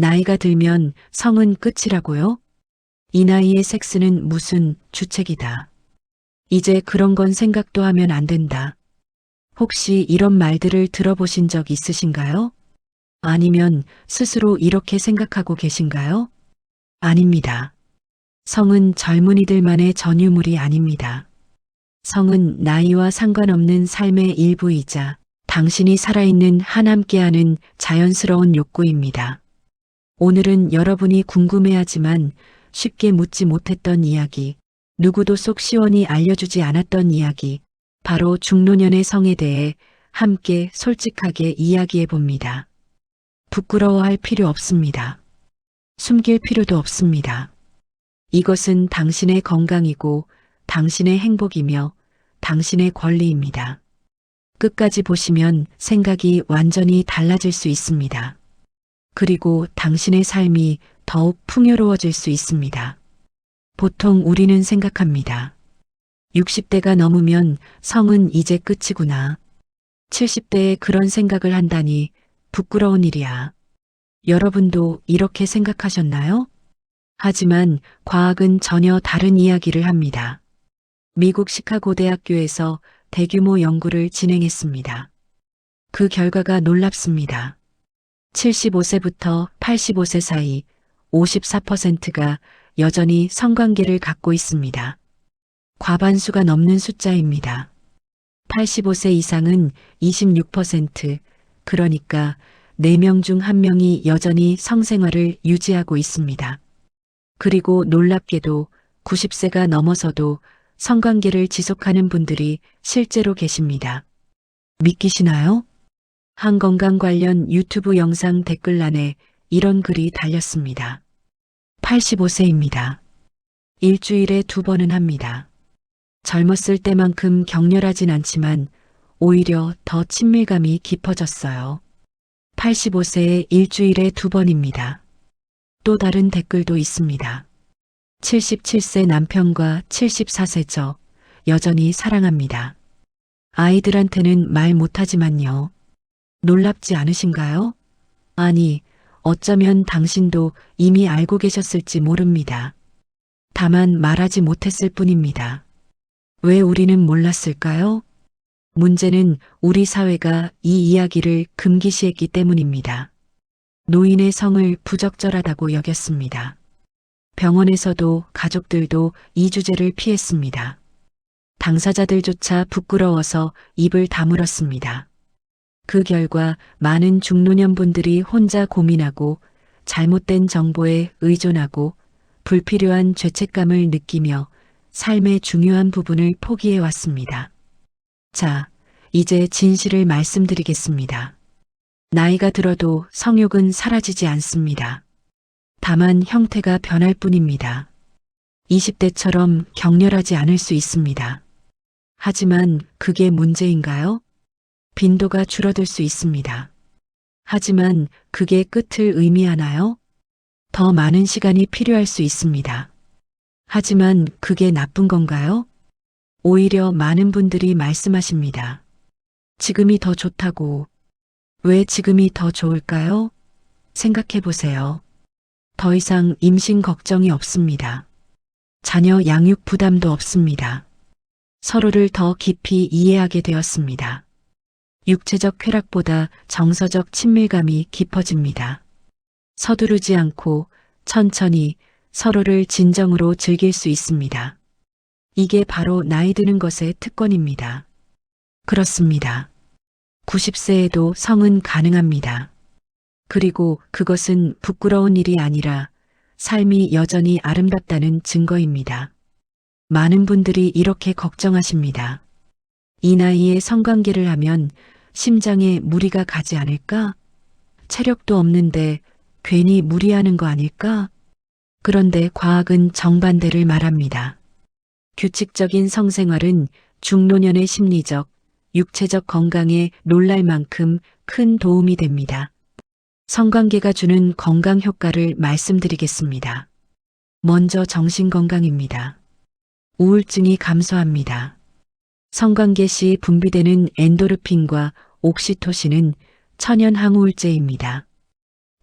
나이가 들면 성은 끝이라고요? 이 나이에 섹스는 무슨 주책이다. 이제 그런 건 생각도 하면 안 된다. 혹시 이런 말들을 들어보신 적 있으신가요? 아니면 스스로 이렇게 생각하고 계신가요? 아닙니다. 성은 젊은이들만의 전유물이 아닙니다. 성은 나이와 상관없는 삶의 일부이자 당신이 살아있는 한 함께하는 자연스러운 욕구입니다. 오늘은 여러분이 궁금해하지만 쉽게 묻지 못했던 이야기, 누구도 속 시원히 알려주지 않았던 이야기, 바로 중노년의 성에 대해 함께 솔직하게 이야기해 봅니다. 부끄러워할 필요 없습니다. 숨길 필요도 없습니다. 이것은 당신의 건강이고 당신의 행복이며 당신의 권리입니다. 끝까지 보시면 생각이 완전히 달라질 수 있습니다. 그리고 당신의 삶이 더욱 풍요로워질 수 있습니다. 보통 우리는 생각합니다. 60대가 넘으면 성은 이제 끝이구나. 70대에 그런 생각을 한다니 부끄러운 일이야. 여러분도 이렇게 생각하셨나요? 하지만 과학은 전혀 다른 이야기를 합니다. 미국 시카고 대학교에서 대규모 연구를 진행했습니다. 그 결과가 놀랍습니다. 75세부터 85세 사이 54%가 여전히 성관계를 갖고 있습니다. 과반수가 넘는 숫자입니다. 85세 이상은 26%, 그러니까 4명 중 1명이 여전히 성생활을 유지하고 있습니다. 그리고 놀랍게도 90세가 넘어서도 성관계를 지속하는 분들이 실제로 계십니다. 믿기시나요? 한 건강 관련 유튜브 영상 댓글란에 이런 글이 달렸습니다. 85세입니다. 일주일에 2번은 합니다. 젊었을 때만큼 격렬하진 않지만 오히려 더 친밀감이 깊어졌어요. 85세에 일주일에 2번입니다. 또 다른 댓글도 있습니다. 77세 남편과 74세 저 여전히 사랑합니다. 아이들한테는 말 못하지만요. 놀랍지 않으신가요? 아니, 어쩌면 당신도 이미 알고 계셨을지 모릅니다. 다만 말하지 못했을 뿐입니다. 왜 우리는 몰랐을까요? 문제는 우리 사회가 이 이야기를 금기시했기 때문입니다. 노인의 성을 부적절하다고 여겼습니다. 병원에서도 가족들도 이 주제를 피했습니다. 당사자들조차 부끄러워서 입을 다물었습니다. 그 결과 많은 중노년 분들이 혼자 고민하고 잘못된 정보에 의존하고 불필요한 죄책감을 느끼며 삶의 중요한 부분을 포기해 왔습니다. 자, 이제 진실을 말씀드리겠습니다. 나이가 들어도 성욕은 사라지지 않습니다. 다만 형태가 변할 뿐입니다. 20대처럼 격렬하지 않을 수 있습니다. 하지만 그게 문제인가요? 빈도가 줄어들 수 있습니다. 하지만 그게 끝을 의미하나요? 더 많은 시간이 필요할 수 있습니다. 하지만 그게 나쁜 건가요? 오히려 많은 분들이 말씀하십니다. 지금이 더 좋다고. 왜 지금이 더 좋을까요? 생각해 보세요. 더 이상 임신 걱정이 없습니다. 자녀 양육 부담도 없습니다. 서로를 더 깊이 이해하게 되었습니다. 육체적 쾌락보다 정서적 친밀감이 깊어집니다. 서두르지 않고 천천히 서로를 진정으로 즐길 수 있습니다. 이게 바로 나이 드는 것의 특권입니다. 그렇습니다. 90세에도 성은 가능합니다. 그리고 그것은 부끄러운 일이 아니라 삶이 여전히 아름답다는 증거입니다. 많은 분들이 이렇게 걱정하십니다. 이 나이에 성관계를 하면 심장에 무리가 가지 않을까? 체력도 없는데 괜히 무리하는 거 아닐까? 그런데 과학은 정반대를 말합니다. 규칙적인 성생활은 중노년의 심리적, 육체적 건강에 놀랄 만큼 큰 도움이 됩니다. 성관계가 주는 건강 효과를 말씀드리겠습니다. 먼저 정신건강입니다. 우울증이 감소합니다. 성관계 시 분비되는 엔도르핀과 옥시토신은 천연 항우울제입니다.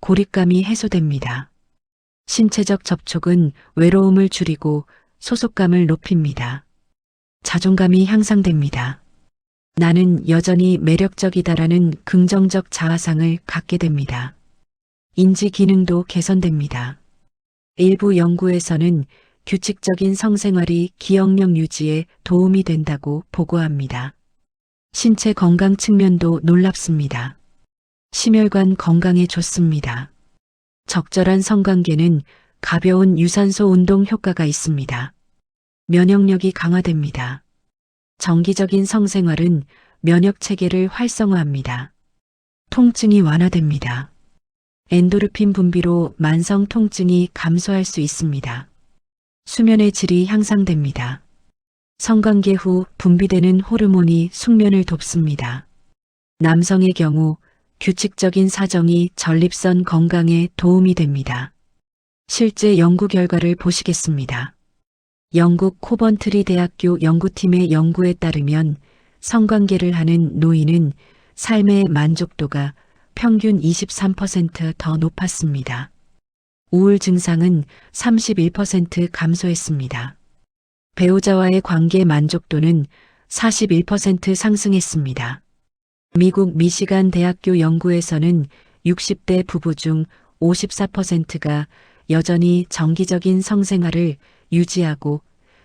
고립감이 해소됩니다. 신체적 접촉은 외로움을 줄이고 소속감을 높입니다. 자존감이 향상됩니다. 나는 여전히 매력적이다라는 긍정적 자아상을 갖게 됩니다. 인지 기능도 개선됩니다. 일부 연구에서는 규칙적인 성생활이 기억력 유지에 도움이 된다고 보고합니다. 신체 건강 측면도 놀랍습니다. 심혈관 건강에 좋습니다. 적절한 성관계는 가벼운 유산소 운동 효과가 있습니다. 면역력이 강화됩니다. 정기적인 성생활은 면역 체계를 활성화합니다. 통증이 완화됩니다. 엔도르핀 분비로 만성 통증이 감소할 수 있습니다. 수면의 질이 향상됩니다. 성관계 후 분비되는 호르몬이 숙면을 돕습니다. 남성의 경우 규칙적인 사정이 전립선 건강에 도움이 됩니다. 실제 연구 결과를 보시겠습니다. 영국 코번트리 대학교 연구팀의 연구에 따르면 성관계를 하는 노인은 삶의 만족도가 평균 23% 더 높았습니다. 우울 증상은 31% 감소했습니다. 배우자와의 관계 만족도는 41% 상승했습니다. 미국 미시간 대학교 연구에서는 60대 부부 중 54%가 여전히 정기적인 성생활을 유지하고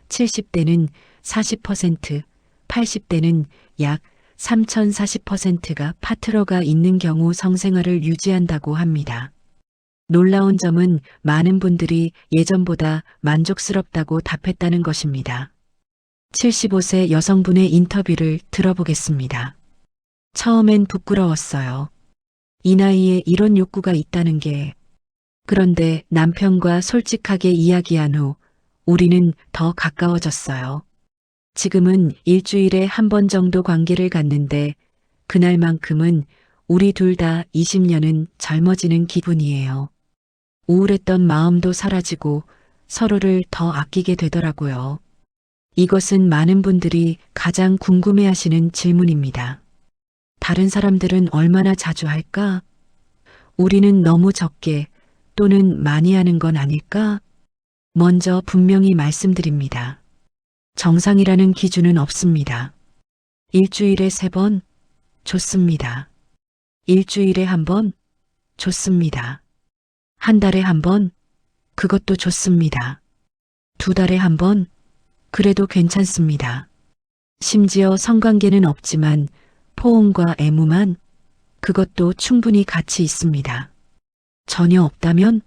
70대는 40%, 80대는 약 3040%가 파트너가 있는 경우 성생활을 유지한다고 합니다. 놀라운 점은 많은 분들이 예전보다 만족스럽다고 답했다는 것입니다. 75세 여성분의 인터뷰를 들어보겠습니다. 처음엔 부끄러웠어요. 이 나이에 이런 욕구가 있다는 게. 그런데 남편과 솔직하게 이야기한 후 우리는 더 가까워졌어요. 지금은 일주일에 한 번 정도 관계를 갖는데 그날만큼은 우리 둘 다 20년은 젊어지는 기분이에요. 우울했던 마음도 사라지고 서로를 더 아끼게 되더라고요. 이것은 많은 분들이 가장 궁금해하시는 질문입니다. 다른 사람들은 얼마나 자주 할까? 우리는 너무 적게 또는 많이 하는 건 아닐까? 먼저 분명히 말씀드립니다. 정상이라는 기준은 없습니다. 일주일에 3번? 좋습니다. 일주일에 1번? 좋습니다. 한 달에 1번? 그것도 좋습니다. 2달에 1번? 그래도 괜찮습니다. 심지어 성관계는 없지만 포옹과 애무만? 그것도 충분히 가치 있습니다. 전혀 없다면?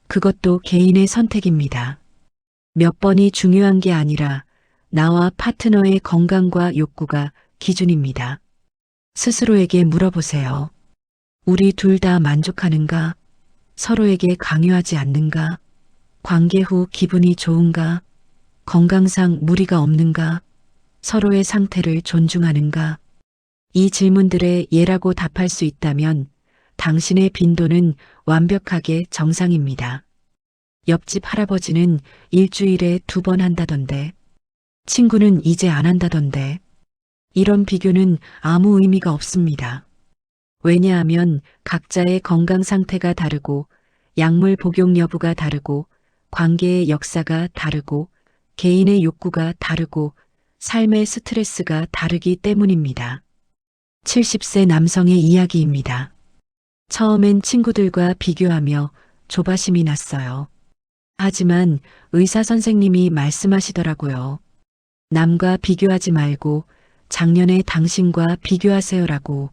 그것도 개인의 선택입니다. 몇 번이 중요한 게 아니라 나와 파트너의 건강과 욕구가 기준입니다. 스스로에게 물어보세요. 우리 둘 다 만족하는가? 서로에게 강요하지 않는가? 관계 후 기분이 좋은가? 건강상 무리가 없는가? 서로의 상태를 존중하는가? 이 질문들에 예라고 답할 수 있다면 당신의 빈도는 완벽하게 정상입니다. 옆집 할아버지는 일주일에 2번 한다던데, 친구는 이제 안 한다던데, 이런 비교는 아무 의미가 없습니다. 왜냐하면 각자의 건강 상태가 다르고 약물 복용 여부가 다르고 관계의 역사가 다르고 개인의 욕구가 다르고 삶의 스트레스가 다르기 때문입니다. 70세 남성의 이야기입니다. 처음엔 친구들과 비교하며 조바심이 났어요. 하지만 의사 선생님이 말씀하시더라고요. 남과 비교하지 말고 작년에 당신과 비교하세요라고.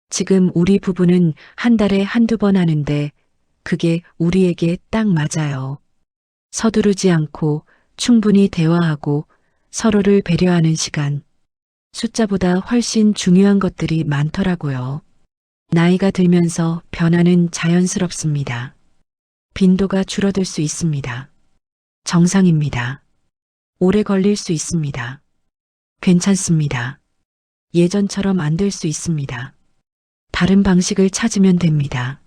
지금 우리 부부는 한 달에 1~2번 하는데 그게 우리에게 딱 맞아요. 서두르지 않고 충분히 대화하고 서로를 배려하는 시간. 숫자보다 훨씬 중요한 것들이 많더라고요. 나이가 들면서 변화는 자연스럽습니다. 빈도가 줄어들 수 있습니다. 정상입니다. 오래 걸릴 수 있습니다. 괜찮습니다. 예전처럼 안 될 수 있습니다. 다른 방식을 찾으면 됩니다.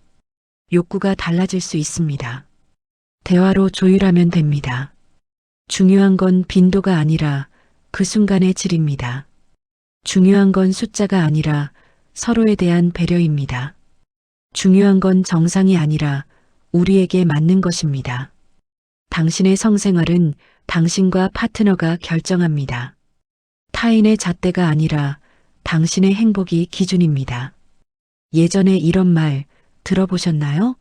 욕구가 달라질 수 있습니다. 대화로 조율하면 됩니다. 중요한 건 빈도가 아니라 그 순간의 질입니다. 중요한 건 숫자가 아니라 서로에 대한 배려입니다. 중요한 건 정상이 아니라 우리에게 맞는 것입니다. 당신의 성생활은 당신과 파트너가 결정합니다. 타인의 잣대가 아니라 당신의 행복이 기준입니다. 예전에 이런 말 들어보셨나요?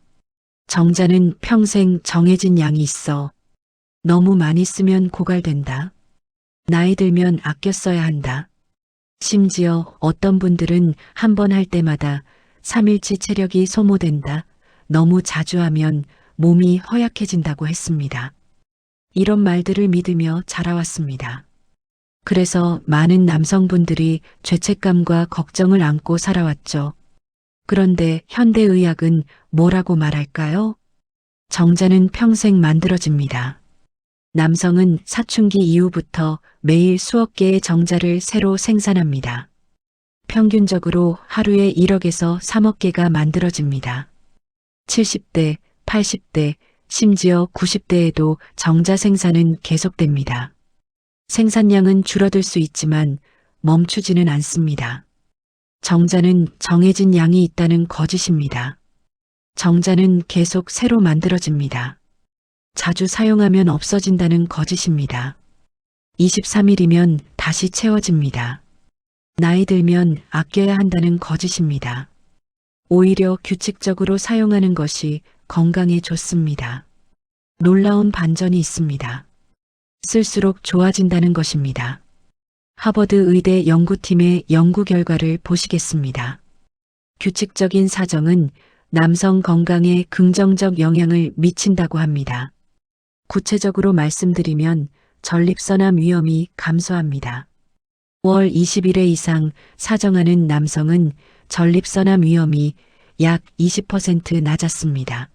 정자는 평생 정해진 양이 있어. 너무 많이 쓰면 고갈된다. 나이 들면 아껴 써야 한다. 심지어 어떤 분들은 한 번 할 때마다 3일치 체력이 소모된다. 너무 자주 하면 몸이 허약해진다고 했습니다. 이런 말들을 믿으며 자라왔습니다. 그래서 많은 남성분들이 죄책감과 걱정을 안고 살아왔죠. 그런데 현대의학은 뭐라고 말할까요? 정자는 평생 만들어집니다. 남성은 사춘기 이후부터 매일 수억 개의 정자를 새로 생산합니다. 평균적으로 하루에 1억에서 3억 개가 만들어집니다. 70대, 80대, 심지어 90대에도 정자 생산은 계속됩니다. 생산량은 줄어들 수 있지만 멈추지는 않습니다. 정자는 정해진 양이 있다는 거짓입니다. 정자는 계속 새로 만들어집니다. 자주 사용하면 없어진다는 거짓입니다. 23일이면 다시 채워집니다. 나이 들면 아껴야 한다는 거짓입니다. 오히려 규칙적으로 사용하는 것이 건강에 좋습니다. 놀라운 반전이 있습니다. 쓸수록 좋아진다는 것입니다. 하버드 의대 연구팀의 연구 결과를 보시겠습니다. 규칙적인 사정은 남성 건강에 긍정적 영향을 미친다고 합니다. 구체적으로 말씀드리면 전립선암 위험이 감소합니다. 월 20일 이상 사정하는 남성은 전립선암 위험이 약 20% 낮았습니다.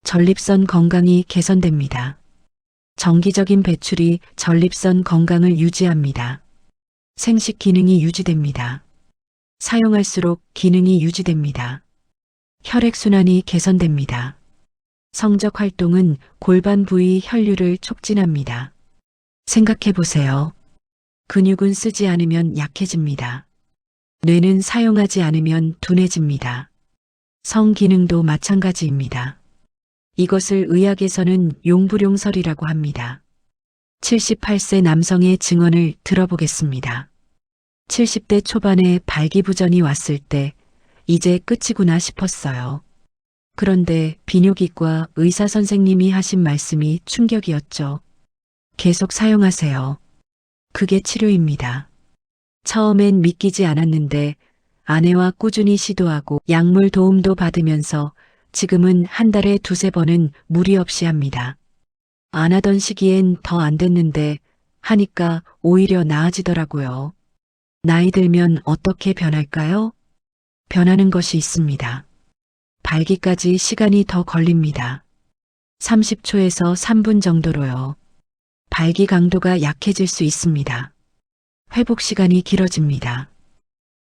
전립선 건강이 개선됩니다. 정기적인 배출이 전립선 건강을 유지합니다. 생식 기능이 유지됩니다. 사용할수록 기능이 유지됩니다. 혈액순환이 개선됩니다. 성적 활동은 골반 부위 혈류를 촉진합니다. 생각해 보세요. 근육은 쓰지 않으면 약해집니다. 뇌는 사용하지 않으면 둔해집니다. 성 기능도 마찬가지입니다. 이것을 의학에서는 용불용설이라고 합니다. 78세 남성의 증언을 들어보겠습니다. 70대 초반에 발기부전이 왔을 때 이제 끝이구나 싶었어요. 그런데 비뇨기과 의사 선생님이 하신 말씀이 충격이었죠. 계속 사용하세요. 그게 치료입니다. 처음엔 믿기지 않았는데 아내와 꾸준히 시도하고 약물 도움도 받으면서 지금은 한 달에 2~3번은 무리 없이 합니다. 안 하던 시기엔 더 안 됐는데 하니까 오히려 나아지더라고요. 나이 들면 어떻게 변할까요? 변하는 것이 있습니다. 발기까지 시간이 더 걸립니다. 30초에서 3분 정도로요. 발기 강도가 약해질 수 있습니다. 회복 시간이 길어집니다.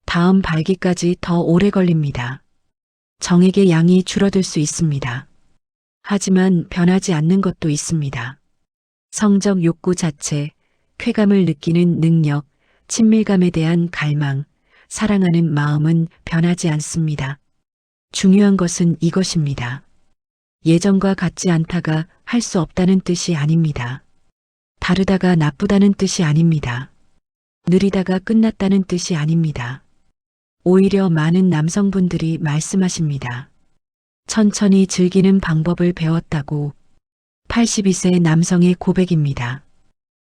다음 발기까지 더 오래 걸립니다. 정액의 양이 줄어들 수 있습니다. 하지만 변하지 않는 것도 있습니다. 성적 욕구 자체, 쾌감을 느끼는 능력, 친밀감에 대한 갈망, 사랑하는 마음은 변하지 않습니다. 중요한 것은 이것입니다. 예전과 같지 않다가 할 수 없다는 뜻이 아닙니다. 다르다가 나쁘다는 뜻이 아닙니다. 느리다가 끝났다는 뜻이 아닙니다. 오히려 많은 남성분들이 말씀하십니다. 천천히 즐기는 방법을 배웠다고. 82세 남성의 고백입니다.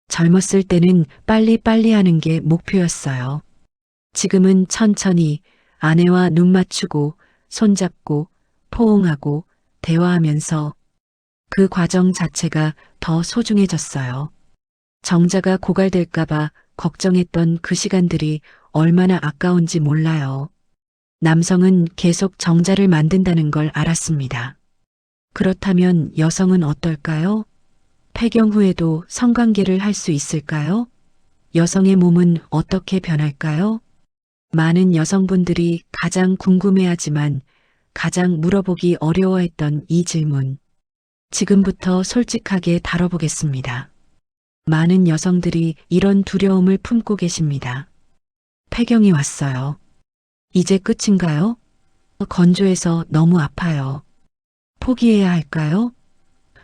젊었을 때는 빨리빨리 하는 게 목표였어요. 지금은 천천히 아내와 눈 맞추고 손잡고 포옹하고 대화하면서 그 과정 자체가 더 소중해졌어요. 정자가 고갈될까봐 걱정했던 그 시간들이 얼마나 아까운지 몰라요. 남성은 계속 정자를 만든다는 걸 알았습니다. 그렇다면 여성은 어떨까요? 폐경 후에도 성관계를 할 수 있을까요? 여성의 몸은 어떻게 변할까요? 많은 여성분들이 가장 궁금해하지만 가장 물어보기 어려워했던 이 질문. 지금부터 솔직하게 다뤄보겠습니다. 많은 여성들이 이런 두려움을 품고 계십니다. 폐경이 왔어요. 이제 끝인가요? 건조해서 너무 아파요. 포기해야 할까요?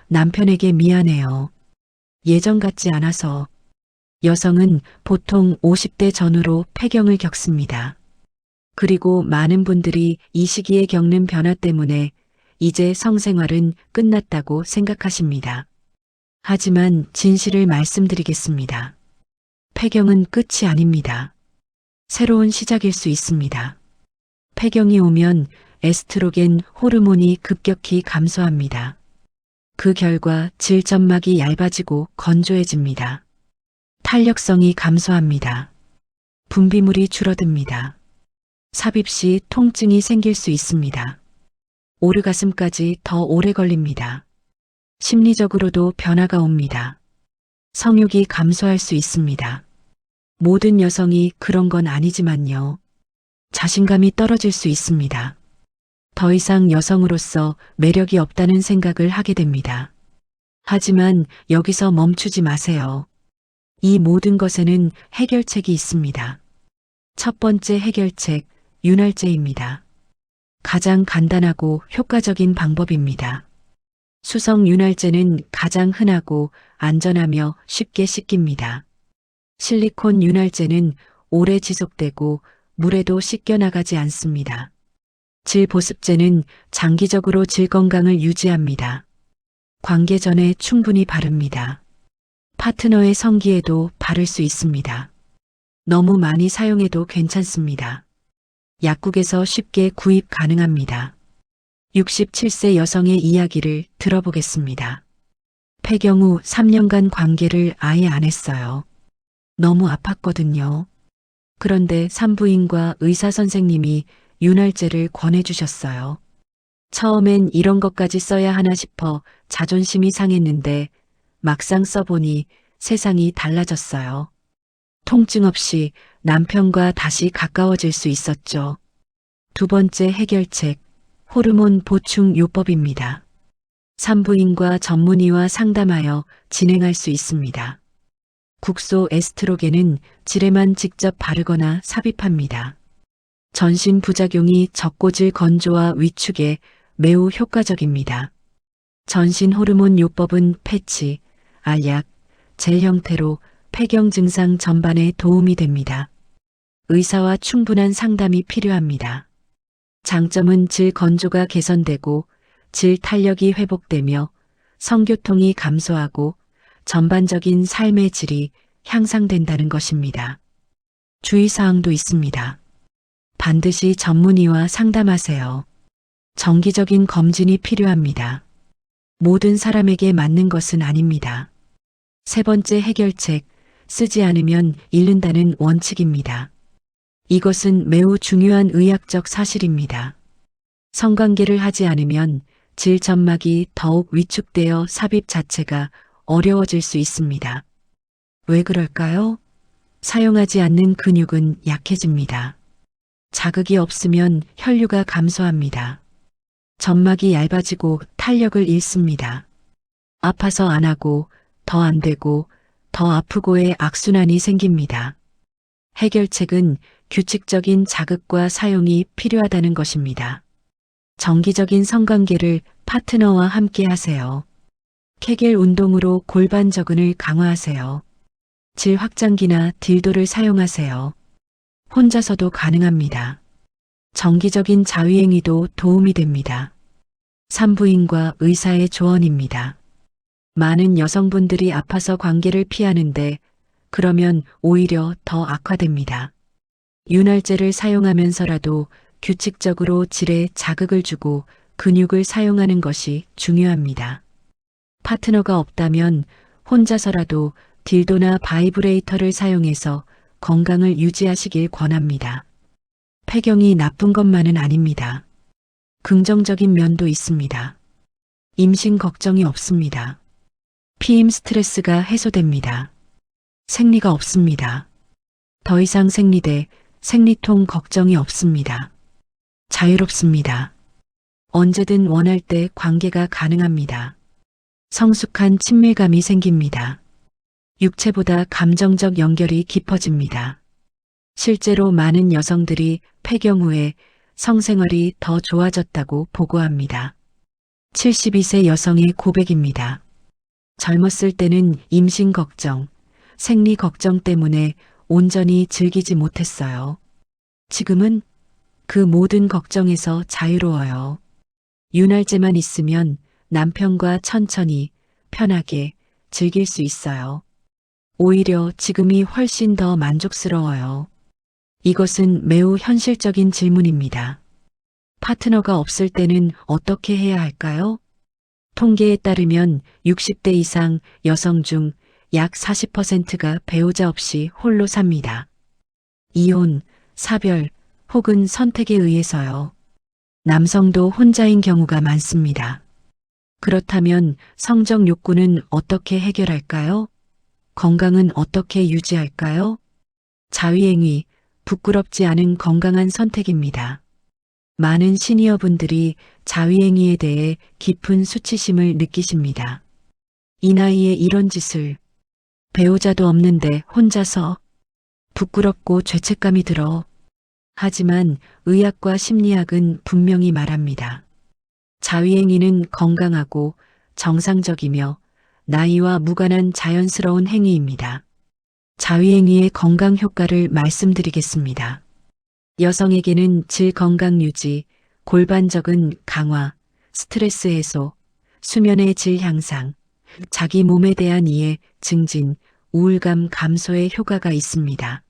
남편에게 미안해요. 예전 같지 않아서. 여성은 보통 50대 전후로 폐경을 겪습니다. 그리고 많은 분들이 이 시기에 겪는 변화 때문에 이제 성생활은 끝났다고 생각하십니다. 하지만 진실을 말씀드리겠습니다. 폐경은 끝이 아닙니다. 새로운 시작일 수 있습니다. 폐경이 오면 에스트로겐 호르몬이 급격히 감소합니다. 그 결과 질점막이 얇아지고 건조해집니다. 탄력성이 감소합니다. 분비물이 줄어듭니다. 삽입 시 통증이 생길 수 있습니다. 오르가슴까지 더 오래 걸립니다. 심리적으로도 변화가 옵니다. 성욕이 감소할 수 있습니다. 모든 여성이 그런 건 아니지만요. 자신감이 떨어질 수 있습니다. 더 이상 여성으로서 매력이 없다는 생각을 하게 됩니다. 하지만 여기서 멈추지 마세요. 이 모든 것에는 해결책이 있습니다. 첫 번째 해결책, 윤활제입니다. 가장 간단하고 효과적인 방법입니다. 수성 윤활제는 가장 흔하고 안전하며 쉽게 씻깁니다. 실리콘 윤활제는 오래 지속되고 물에도 씻겨나가지 않습니다. 질 보습제는 장기적으로 질 건강을 유지합니다. 관계 전에 충분히 바릅니다. 파트너의 성기에도 바를 수 있습니다. 너무 많이 사용해도 괜찮습니다. 약국에서 쉽게 구입 가능합니다. 67세 여성의 이야기를 들어보겠습니다. 폐경 후 3년간 관계를 아예 안 했어요. 너무 아팠거든요. 그런데 산부인과 의사 선생님이 윤활제를 권해주셨어요. 처음엔 이런 것까지 써야 하나 싶어 자존심이 상했는데 막상 써보니 세상이 달라졌어요. 통증 없이 남편과 다시 가까워질 수 있었죠. 두 번째 해결책, 호르몬 보충 요법입니다. 산부인과 전문의와 상담하여 진행할 수 있습니다. 국소 에스트로겐은 질에만 직접 바르거나 삽입합니다. 전신 부작용이 적고질 건조와 위축에 매우 효과적입니다. 전신 호르몬 요법은 패치, 알약, 젤 형태로 폐경 증상 전반에 도움이 됩니다. 의사와 충분한 상담이 필요합니다. 장점은 질 건조가 개선되고 질 탄력이 회복되며 성교통이 감소하고 전반적인 삶의 질이 향상된다는 것입니다. 주의사항도 있습니다. 반드시 전문의와 상담하세요. 정기적인 검진이 필요합니다. 모든 사람에게 맞는 것은 아닙니다. 세 번째 해결책, 쓰지 않으면 잃는다는 원칙입니다. 이것은 매우 중요한 의학적 사실입니다. 성관계를 하지 않으면 질 점막이 더욱 위축되어 삽입 자체가 어려워질 수 있습니다. 왜 그럴까요? 사용하지 않는 근육은 약해집니다. 자극이 없으면 혈류가 감소합니다. 점막이 얇아지고 탄력을 잃습니다. 아파서 안 하고 더 안 되고 더 아프고의 악순환이 생깁니다. 해결책은 규칙적인 자극과 사용이 필요하다는 것입니다. 정기적인 성관계를 파트너와 함께 하세요. 케겔 운동으로 골반 저근을 강화하세요. 질 확장기나 딜도를 사용하세요. 혼자서도 가능합니다. 정기적인 자위행위도 도움이 됩니다. 산부인과 의사의 조언입니다. 많은 여성분들이 아파서 관계를 피하는데 그러면 오히려 더 악화됩니다. 윤활제를 사용하면서라도 규칙적으로 질에 자극을 주고 근육을 사용하는 것이 중요합니다. 파트너가 없다면 혼자서라도 딜도나 바이브레이터를 사용해서 건강을 유지하시길 권합니다. 폐경이 나쁜 것만은 아닙니다. 긍정적인 면도 있습니다. 임신 걱정이 없습니다. 피임 스트레스가 해소됩니다. 생리가 없습니다. 더 이상 생리대, 생리통 걱정이 없습니다. 자유롭습니다. 언제든 원할 때 관계가 가능합니다. 성숙한 친밀감이 생깁니다. 육체보다 감정적 연결이 깊어집니다. 실제로 많은 여성들이 폐경 후에 성생활이 더 좋아졌다고 보고합니다. 72세 여성의 고백입니다. 젊었을 때는 임신 걱정, 생리 걱정 때문에 온전히 즐기지 못했어요. 지금은 그 모든 걱정에서 자유로워요. 윤활제만 있으면 남편과 천천히 편하게 즐길 수 있어요. 오히려 지금이 훨씬 더 만족스러워요. 이것은 매우 현실적인 질문입니다. 파트너가 없을 때는 어떻게 해야 할까요? 통계에 따르면 60대 이상 여성 중 약 40%가 배우자 없이 홀로 삽니다. 이혼, 사별 혹은 선택에 의해서요. 남성도 혼자인 경우가 많습니다. 그렇다면 성적 욕구는 어떻게 해결할까요? 건강은 어떻게 유지할까요? 자위행위, 부끄럽지 않은 건강한 선택입니다. 많은 시니어분들이 자위행위에 대해 깊은 수치심을 느끼십니다. 이 나이에 이런 짓을 배우자도 없는데 혼자서 부끄럽고 죄책감이 들어. 하지만 의학과 심리학은 분명히 말합니다. 자위행위는 건강하고 정상적이며 나이와 무관한 자연스러운 행위입니다. 자위행위의 건강 효과를 말씀드리겠습니다. 여성에게는 질 건강 유지, 골반적은 강화, 스트레스 해소, 수면의 질 향상, 자기 몸에 대한 이해 증진, 우울감 감소에 효과가 있습니다.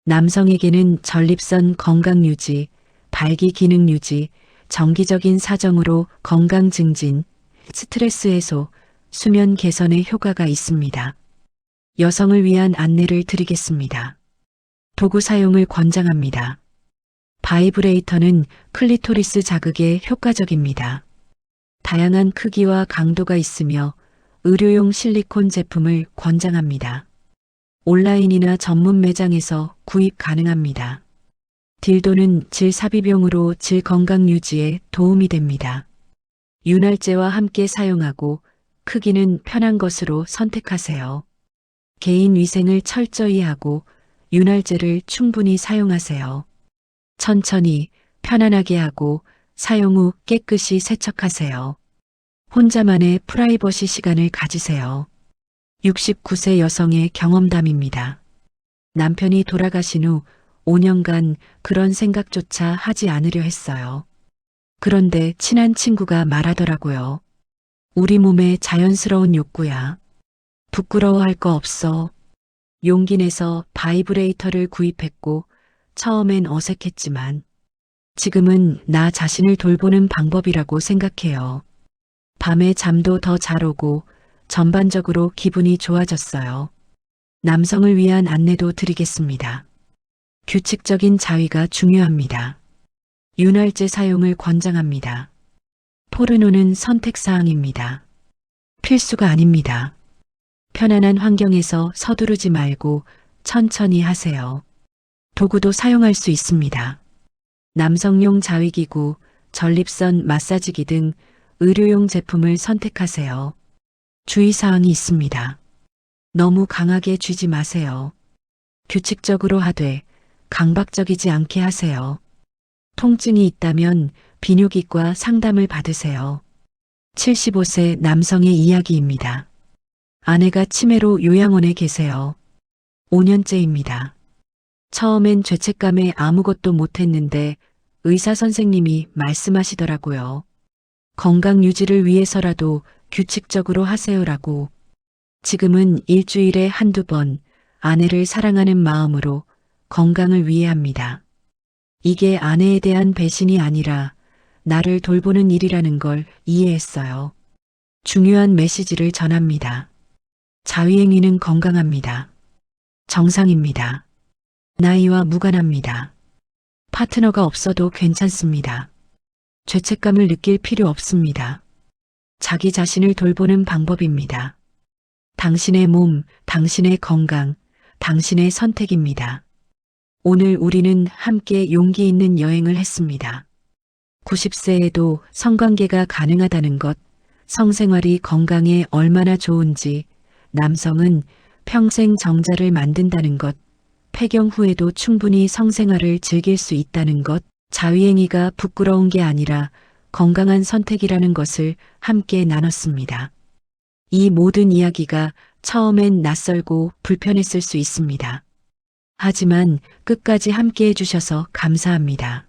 남성에게는 전립선 건강 유지, 발기 기능 유지, 정기적인 사정으로 건강 증진, 스트레스 해소, 수면 개선에 효과가 있습니다. 여성을 위한 안내를 드리겠습니다. 도구 사용을 권장합니다. 바이브레이터는 클리토리스 자극에 효과적입니다. 다양한 크기와 강도가 있으며 의료용 실리콘 제품을 권장합니다. 온라인이나 전문 매장에서 구입 가능합니다. 딜도는 질 삽입용으로 질 건강 유지에 도움이 됩니다. 윤활제와 함께 사용하고 크기는 편한 것으로 선택하세요. 개인 위생을 철저히 하고 윤활제를 충분히 사용하세요. 천천히 편안하게 하고 사용 후 깨끗이 세척하세요. 혼자만의 프라이버시 시간을 가지세요. 69세 여성의 경험담입니다. 남편이 돌아가신 후 5년간 그런 생각조차 하지 않으려 했어요. 그런데 친한 친구가 말하더라고요. 우리 몸의 자연스러운 욕구야. 부끄러워할 거 없어. 용기 내서 바이브레이터를 구입했고 처음엔 어색했지만 지금은 나 자신을 돌보는 방법이라고 생각해요. 밤에 잠도 더 잘 오고 전반적으로 기분이 좋아졌어요. 남성을 위한 안내도 드리겠습니다. 규칙적인 자위가 중요합니다. 윤활제 사용을 권장합니다. 포르노는 선택사항입니다. 필수가 아닙니다. 편안한 환경에서 서두르지 말고 천천히 하세요. 도구도 사용할 수 있습니다. 남성용 자위기구, 전립선 마사지기 등 의료용 제품을 선택하세요. 주의사항이 있습니다. 너무 강하게 쥐지 마세요. 규칙적으로 하되 강박적이지 않게 하세요. 통증이 있다면 비뇨기과 상담을 받으세요. 75세 남성의 이야기입니다. 아내가 치매로 요양원에 계세요. 5년째입니다. 처음엔 죄책감에 아무것도 못했는데 의사 선생님이 말씀하시더라고요. 건강 유지를 위해서라도 규칙적으로 하세요라고. 지금은 일주일에 한두 번 아내를 사랑하는 마음으로 건강을 위해 합니다. 이게 아내에 대한 배신이 아니라 나를 돌보는 일이라는 걸 이해했어요. 중요한 메시지를 전합니다. 자위행위는 건강합니다. 정상입니다. 나이와 무관합니다. 파트너가 없어도 괜찮습니다. 죄책감을 느낄 필요 없습니다. 자기 자신을 돌보는 방법입니다. 당신의 몸, 당신의 건강, 당신의 선택입니다. 오늘 우리는 함께 용기 있는 여행을 했습니다. 90세에도 성관계가 가능하다는 것, 성생활이 건강에 얼마나 좋은지, 남성은 평생 정자를 만든다는 것, 폐경 후에도 충분히 성생활을 즐길 수 있다는 것, 자위행위가 부끄러운 게 아니라 건강한 선택이라는 것을 함께 나눴습니다. 이 모든 이야기가 처음엔 낯설고 불편했을 수 있습니다. 하지만 끝까지 함께 해주셔서 감사합니다.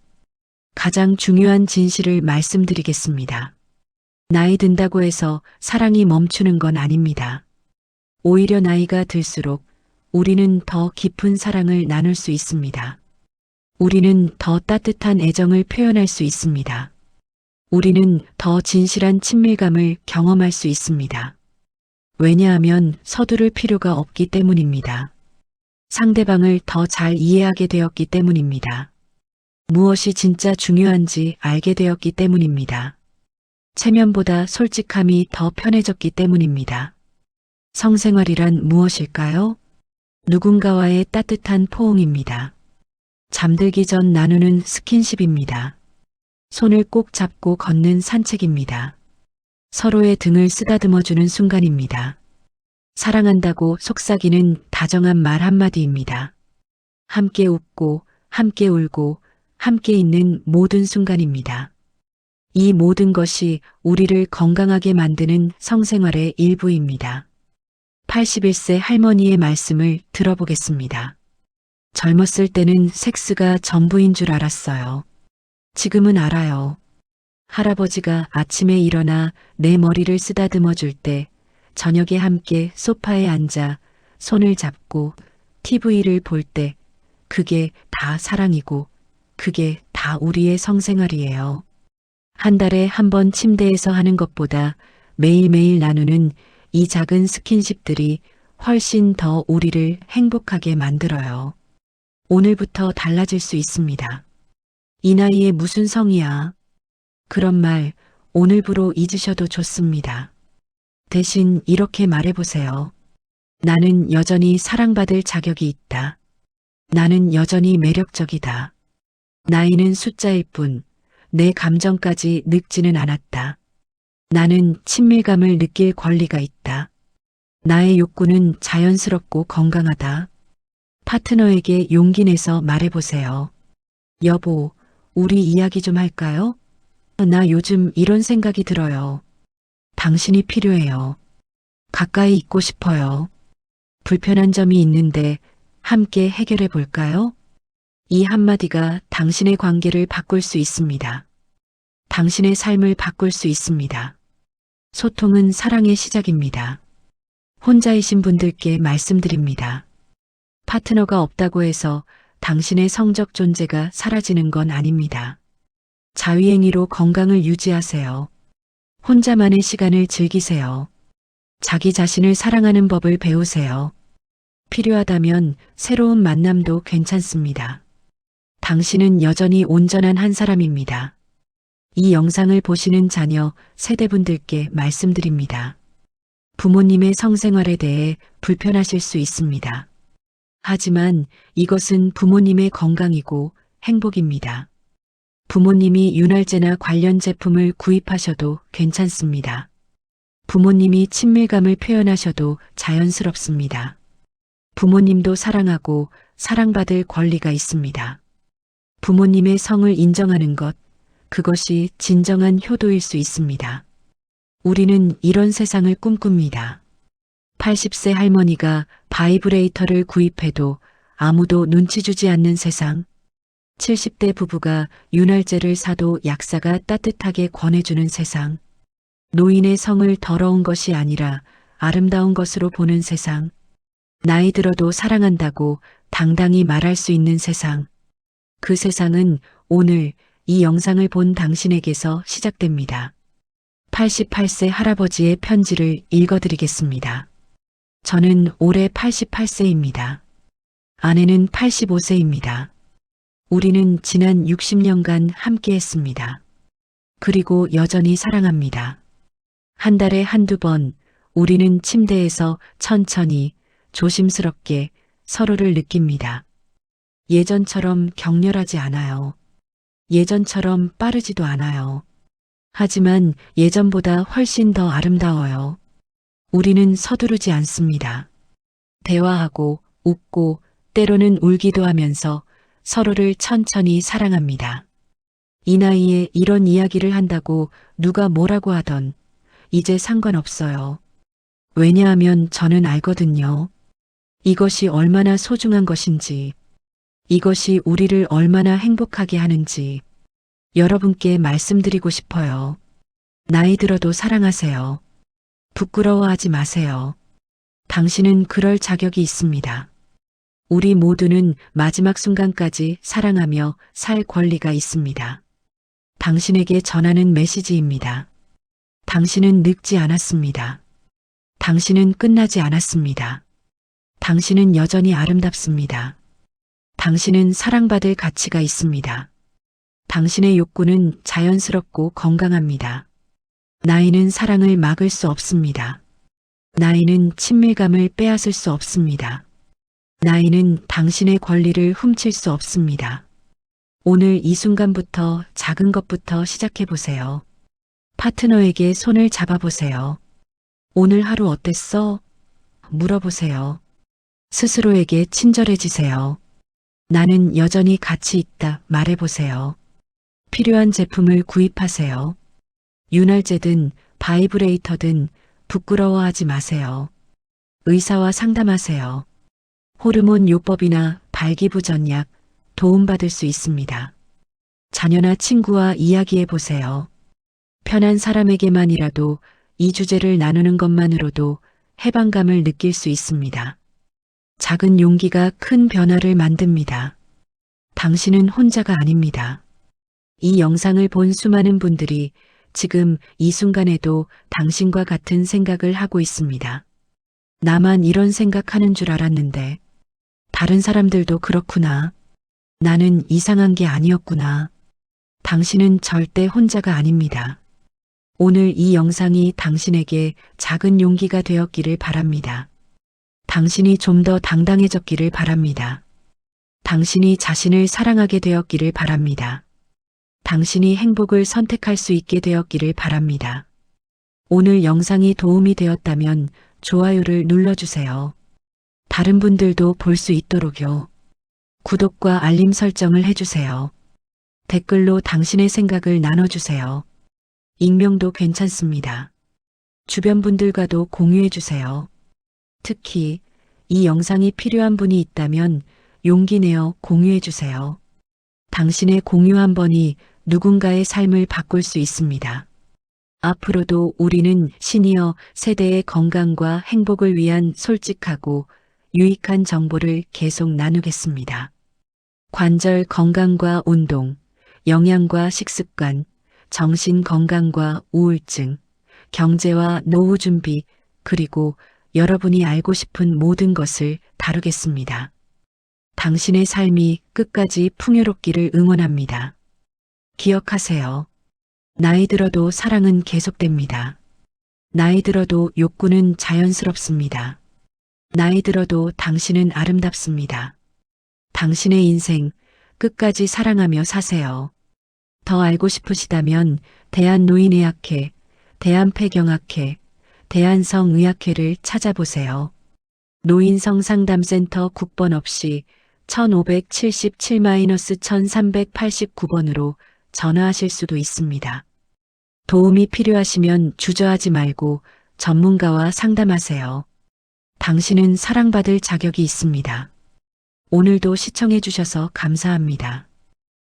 가장 중요한 진실을 말씀드리겠습니다. 나이 든다고 해서 사랑이 멈추는 건 아닙니다. 오히려 나이가 들수록 우리는 더 깊은 사랑을 나눌 수 있습니다. 우리는 더 따뜻한 애정을 표현할 수 있습니다. 우리는 더 진실한 친밀감을 경험할 수 있습니다. 왜냐하면 서두를 필요가 없기 때문입니다. 상대방을 더 잘 이해하게 되었기 때문입니다. 무엇이 진짜 중요한지 알게 되었기 때문입니다. 체면보다 솔직함이 더 편해졌기 때문입니다. 성생활이란 무엇일까요? 누군가와의 따뜻한 포옹입니다. 잠들기 전 나누는 스킨십입니다. 손을 꼭 잡고 걷는 산책입니다. 서로의 등을 쓰다듬어주는 순간입니다. 사랑한다고 속삭이는 다정한 말 한마디입니다. 함께 웃고, 함께 울고, 함께 있는 모든 순간입니다. 이 모든 것이 우리를 건강하게 만드는 성생활의 일부입니다. 81세 할머니의 말씀을 들어보겠습니다. 젊었을 때는 섹스가 전부인 줄 알았어요. 지금은 알아요. 할아버지가 아침에 일어나 내 머리를 쓰다듬어 줄 때, 저녁에 함께 소파에 앉아 손을 잡고 TV를 볼 때, 그게 다 사랑이고, 그게 다 우리의 성생활이에요. 한 달에 한 번 침대에서 하는 것보다 매일매일 나누는 이 작은 스킨십들이 훨씬 더 우리를 행복하게 만들어요. 오늘부터 달라질 수 있습니다. 이 나이에 무슨 성이야? 그런 말 오늘부로 잊으셔도 좋습니다. 대신 이렇게 말해보세요. 나는 여전히 사랑받을 자격이 있다. 나는 여전히 매력적이다. 나이는 숫자일 뿐 내 감정까지 늙지는 않았다. 나는 친밀감을 느낄 권리가 있다. 나의 욕구는 자연스럽고 건강하다. 파트너에게 용기 내서 말해보세요. 여보, 우리 이야기 좀 할까요? 나 요즘 이런 생각이 들어요. 당신이 필요해요. 가까이 있고 싶어요. 불편한 점이 있는데 함께 해결해 볼까요? 이 한마디가 당신의 관계를 바꿀 수 있습니다. 당신의 삶을 바꿀 수 있습니다. 소통은 사랑의 시작입니다. 혼자이신 분들께 말씀드립니다. 파트너가 없다고 해서 당신의 성적 존재가 사라지는 건 아닙니다. 자위행위로 건강을 유지하세요. 혼자만의 시간을 즐기세요. 자기 자신을 사랑하는 법을 배우세요. 필요하다면 새로운 만남도 괜찮습니다. 당신은 여전히 온전한 한 사람입니다. 이 영상을 보시는 자녀 세대분들께 말씀드립니다. 부모님의 성생활에 대해 불편하실 수 있습니다. 하지만 이것은 부모님의 건강이고 행복입니다. 부모님이 윤활제나 관련 제품을 구입하셔도 괜찮습니다. 부모님이 친밀감을 표현하셔도 자연스럽습니다. 부모님도 사랑하고 사랑받을 권리가 있습니다. 부모님의 성을 인정하는 것, 그것이 진정한 효도일 수 있습니다. 우리는 이런 세상을 꿈꿉니다. 80세 할머니가 바이브레이터를 구입해도 아무도 눈치 주지 않는 세상. 70대 부부가 윤활제를 사도 약사가 따뜻하게 권해주는 세상. 노인의 성을 더러운 것이 아니라 아름다운 것으로 보는 세상. 나이 들어도 사랑한다고 당당히 말할 수 있는 세상. 그 세상은 오늘 이 영상을 본 당신에게서 시작됩니다. 88세 할아버지의 편지를 읽어드리겠습니다. 저는 올해 88세입니다. 아내는 85세입니다. 우리는 지난 60년간 함께 했습니다. 그리고 여전히 사랑합니다. 한 달에 한두 번 우리는 침대에서 천천히 조심스럽게 서로를 느낍니다. 예전처럼 격렬하지 않아요. 예전처럼 빠르지도 않아요. 하지만 예전보다 훨씬 더 아름다워요. 우리는 서두르지 않습니다. 대화하고 웃고 때로는 울기도 하면서 서로를 천천히 사랑합니다. 이 나이에 이런 이야기를 한다고 누가 뭐라고 하던 이제 상관없어요. 왜냐하면 저는 알거든요. 이것이 얼마나 소중한 것인지, 이것이 우리를 얼마나 행복하게 하는지 여러분께 말씀드리고 싶어요. 나이 들어도 사랑하세요. 부끄러워하지 마세요. 당신은 그럴 자격이 있습니다. 우리 모두는 마지막 순간까지 사랑하며 살 권리가 있습니다. 당신에게 전하는 메시지입니다. 당신은 늙지 않았습니다. 당신은 끝나지 않았습니다. 당신은 여전히 아름답습니다. 당신은 사랑받을 가치가 있습니다. 당신의 욕구는 자연스럽고 건강합니다. 나이는 사랑을 막을 수 없습니다. 나이는 친밀감을 빼앗을 수 없습니다. 나이는 당신의 권리를 훔칠 수 없습니다. 오늘 이 순간부터 작은 것부터 시작해 보세요. 파트너에게 손을 잡아보세요. 오늘 하루 어땠어? 물어보세요. 스스로에게 친절해지세요. 나는 여전히 가치 있다 말해보세요. 필요한 제품을 구입하세요. 윤활제든 바이브레이터든 부끄러워하지 마세요. 의사와 상담하세요. 호르몬 요법이나 발기부전약 도움받을 수 있습니다. 자녀나 친구와 이야기해 보세요. 편한 사람에게만이라도 이 주제를 나누는 것만으로도 해방감을 느낄 수 있습니다. 작은 용기가 큰 변화를 만듭니다. 당신은 혼자가 아닙니다. 이 영상을 본 수많은 분들이 지금 이 순간에도 당신과 같은 생각을 하고 있습니다. 나만 이런 생각하는 줄 알았는데 다른 사람들도 그렇구나. 나는 이상한 게 아니었구나. 당신은 절대 혼자가 아닙니다. 오늘 이 영상이 당신에게 작은 용기가 되었기를 바랍니다. 당신이 좀 더 당당해졌기를 바랍니다. 당신이 자신을 사랑하게 되었기를 바랍니다. 당신이 행복을 선택할 수 있게 되었기를 바랍니다. 오늘 영상이 도움이 되었다면 좋아요를 눌러주세요. 다른 분들도 볼 수 있도록요. 구독과 알림 설정을 해주세요. 댓글로 당신의 생각을 나눠주세요. 익명도 괜찮습니다. 주변 분들과도 공유해주세요. 특히 이 영상이 필요한 분이 있다면 용기 내어 공유해주세요. 당신의 공유 한 번이 누군가의 삶을 바꿀 수 있습니다. 앞으로도 우리는 시니어 세대의 건강과 행복을 위한 솔직하고 유익한 정보를 계속 나누겠습니다. 관절 건강과 운동, 영양과 식습관, 정신 건강과 우울증, 경제와 노후 준비, 그리고 여러분이 알고 싶은 모든 것을 다루겠습니다. 당신의 삶이 끝까지 풍요롭기를 응원합니다. 기억하세요. 나이 들어도 사랑은 계속됩니다. 나이 들어도 욕구는 자연스럽습니다. 나이 들어도 당신은 아름답습니다. 당신의 인생 끝까지 사랑하며 사세요. 더 알고 싶으시다면 대한노인의학회, 대한폐경학회, 대한성의학회를 찾아보세요. 노인성상담센터 국번 없이 1577-1389번으로 전화하실 수도 있습니다. 도움이 필요하시면 주저하지 말고 전문가와 상담하세요. 당신은 사랑받을 자격이 있습니다. 오늘도 시청해 주셔서 감사합니다.